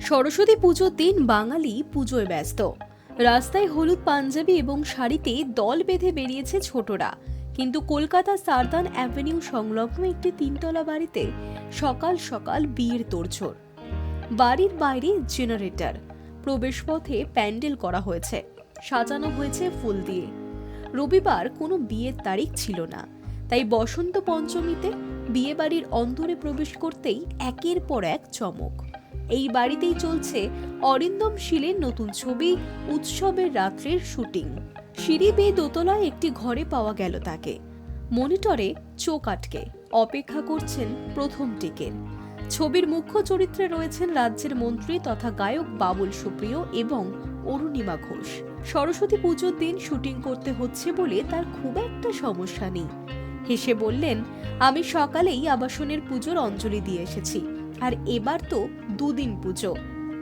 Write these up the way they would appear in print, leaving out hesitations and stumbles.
সরস্বতী পুজোর দিন বাঙালি পুজোয় ব্যস্ত। রাস্তায় হলুদ পাঞ্জাবি এবং শাড়িতে দল বেঁধে বেরিয়েছে ছোটরা। কিন্তু কলকাতা সার্দার্ন অ্যাভিনিউ সংলগ্ন একটি তিনতলা বাড়িতে সকাল সকাল বিয়ের তোড়জোড়। বাড়ির বাইরে জেনারেটর, প্রবেশপথে প্যান্ডেল করা হয়েছে, সাজানো হয়েছে ফুল দিয়ে। রবিবার কোনো বিয়ের তারিখ ছিল না, তাই বসন্ত পঞ্চমীতে বিয়ে বাড়ির অন্তরে প্রবেশ করতেই একের পর এক চমক। এই বাড়িতেই চলছে অরিন্দম শীলের নতুন ছবি উৎসবের রাত্রির শুটিং। সিঁড়ি বেয়ে দোতলায় একটি ঘরে পাওয়া গেল তাকে। মনিটরে চোখ আটকে অপেক্ষা করছেন প্রথম টিকের। ছবির মুখ্য চরিত্রে রয়েছেন রাজ্যের মন্ত্রী তথা গায়ক বাবুল সুপ্রিয় এবং অরুণিমা ঘোষ। সরস্বতী পুজোর দিন শুটিং করতে হচ্ছে বলে তার খুব একটা সমস্যা নেই। হেসে বললেন, আমি সকালেই আবাসনের পুজোর অঞ্জলি দিয়ে এসেছি, আর এবার তো দুদিন পুজো।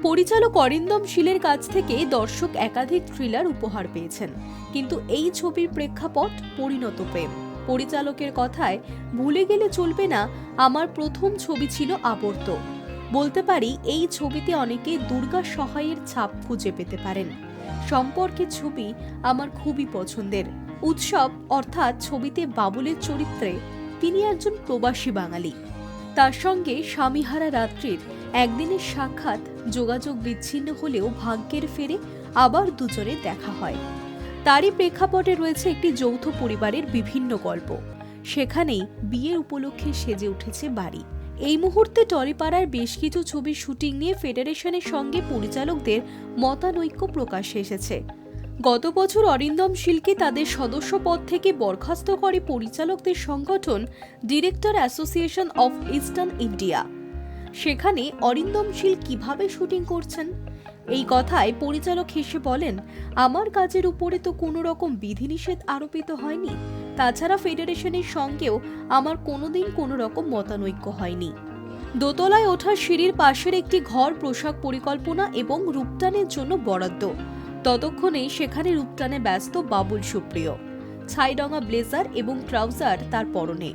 পরিচালক অরিন্দম শীলের কাছ থেকে দর্শক একাধিক থ্রিলার উপহার পেয়েছেন, কিন্তু এই ছবির প্রেক্ষাপট পরিণত প্রেম। পরিচালকের কথায়, ভুলে গেলে চলবে না, আমার প্রথম ছবি ছিল আবর্ত। বলতে পারি এই ছবিতে অনেকে দুর্গা সহায়ের ছাপ খুঁজে পেতে পারেন। সম্পর্কের ছবি আমার খুবই পছন্দের। উৎসব অর্থাৎ ছবিতে বাবুলের চরিত্রে তিনি একজন প্রবাসী বাঙালি। তার সঙ্গে স্বামীহারা রাত্রির একদিনের সাক্ষাৎ, যোগাযোগ বিচ্ছিন্ন হলেও ভাগ্যের ফেরে আবার দুজনে দেখা হয়। তারই প্রেক্ষাপটে রয়েছে একটি যৌথ পরিবারের বিভিন্ন গল্প। সেখানেই বিয়ের উপলক্ষে সেজে উঠেছে বাড়ি। এই মুহূর্তে টলিপাড়ার বেশ কিছু ছবির শুটিং নিয়ে ফেডারেশনের সঙ্গে পরিচালকদের মতানৈক্য প্রকাশ্যে এসেছে। গত বছর অরিন্দম শীলকে তাদের সদস্য পদ থেকে বরখাস্ত করে পরিচালকদের সংগঠন director association of eastern India. সেখানে অরিন্দম শীল কিভাবে শুটিং করছেন এই কথায় পরিচালক হেসে বলেন, আমার কাজের উপরে তো কোনো রকম বিধিনিষেধ আরোপিত হয়নি। তাছাড়া ফেডারেশনের সঙ্গেও আমার কোনোদিন কোনো রকম মতানৈক্য হয়নি। দোতলায় ওঠার সিঁড়ির পাশের একটি ঘর পোশাক পরিকল্পনা এবং রূপটানের জন্য বরাদ্দ। ততক্ষণে সেখানে রূপটানে ব্যস্ত বাবুল সুপ্রিয়। ছাইরঙা ব্লেজার এবং ট্রাউজার তার পরনে,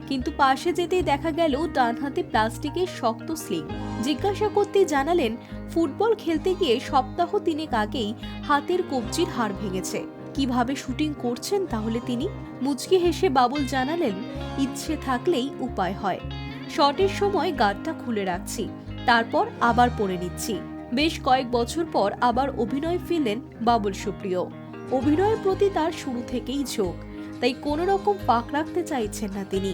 কিন্তু পাশে যেতেই দেখা গেল ডান হাতে প্লাস্টিকের শক্ত স্লিং। জিজ্ঞাসা করতে জানালেন, ফুটবল খেলতে গিয়ে সপ্তাহ 3 আগেই হাতের কবজির হাড় ভেঙেছে। কিভাবে শুটিং করছেন তাহলে তিনি? মুচকি হেসে বাবুল জানালেন, ইচ্ছে থাকলেই উপায় হয়। শটের সময় গার্ডটা খুলে রাখছি, তারপর আবার পরে নিচ্ছি। বেশ কয়েক বছর পর আবার অভিনয় ফিরলেন বাবুল সুপ্রিয়। অভিনয়ের প্রতি তার শুরু থেকেই ঝোঁক, তাই কোনো রকম ফাঁক রাখতে চাইছেন না তিনি।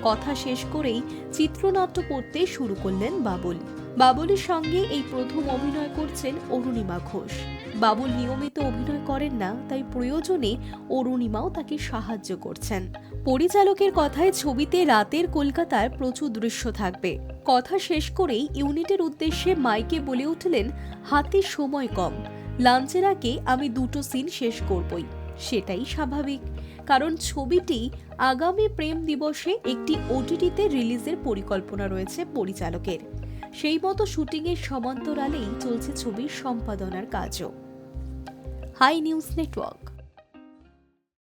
কথা শেষ করেই চিত্রনাট্য পড়তে শুরু করলেন বাবুল। বাবুলের সঙ্গে এই প্রথম অভিনয় করছেন অরুণিমা ঘোষ। বাবুল নিয়মিত অভিনয় করেন না, তাই প্রয়োজনে অরুণিমাও তাকে সাহায্য করছেন। পরিচালকের কথায় ছবিতে রাতের কলকাতার প্রচুর দৃশ্য থাকবে। কথা শেষ করেই ইউনিটের উদ্দেশ্যে মাইকে বলে উঠলেন, হাতে সময় কম, লাঞ্চের আগে আমি 2টো সিন শেষ করবই। সেটাই স্বাভাবিক, কারণ ছবিটি আগামী প্রেম দিবসে একটি OTTতে রিলিজের পরিকল্পনা রয়েছে পরিচালকের। সেই মতো শুটিংয়ের সমান্তরালেই চলছে ছবির সম্পাদনার কাজও। Hi news network.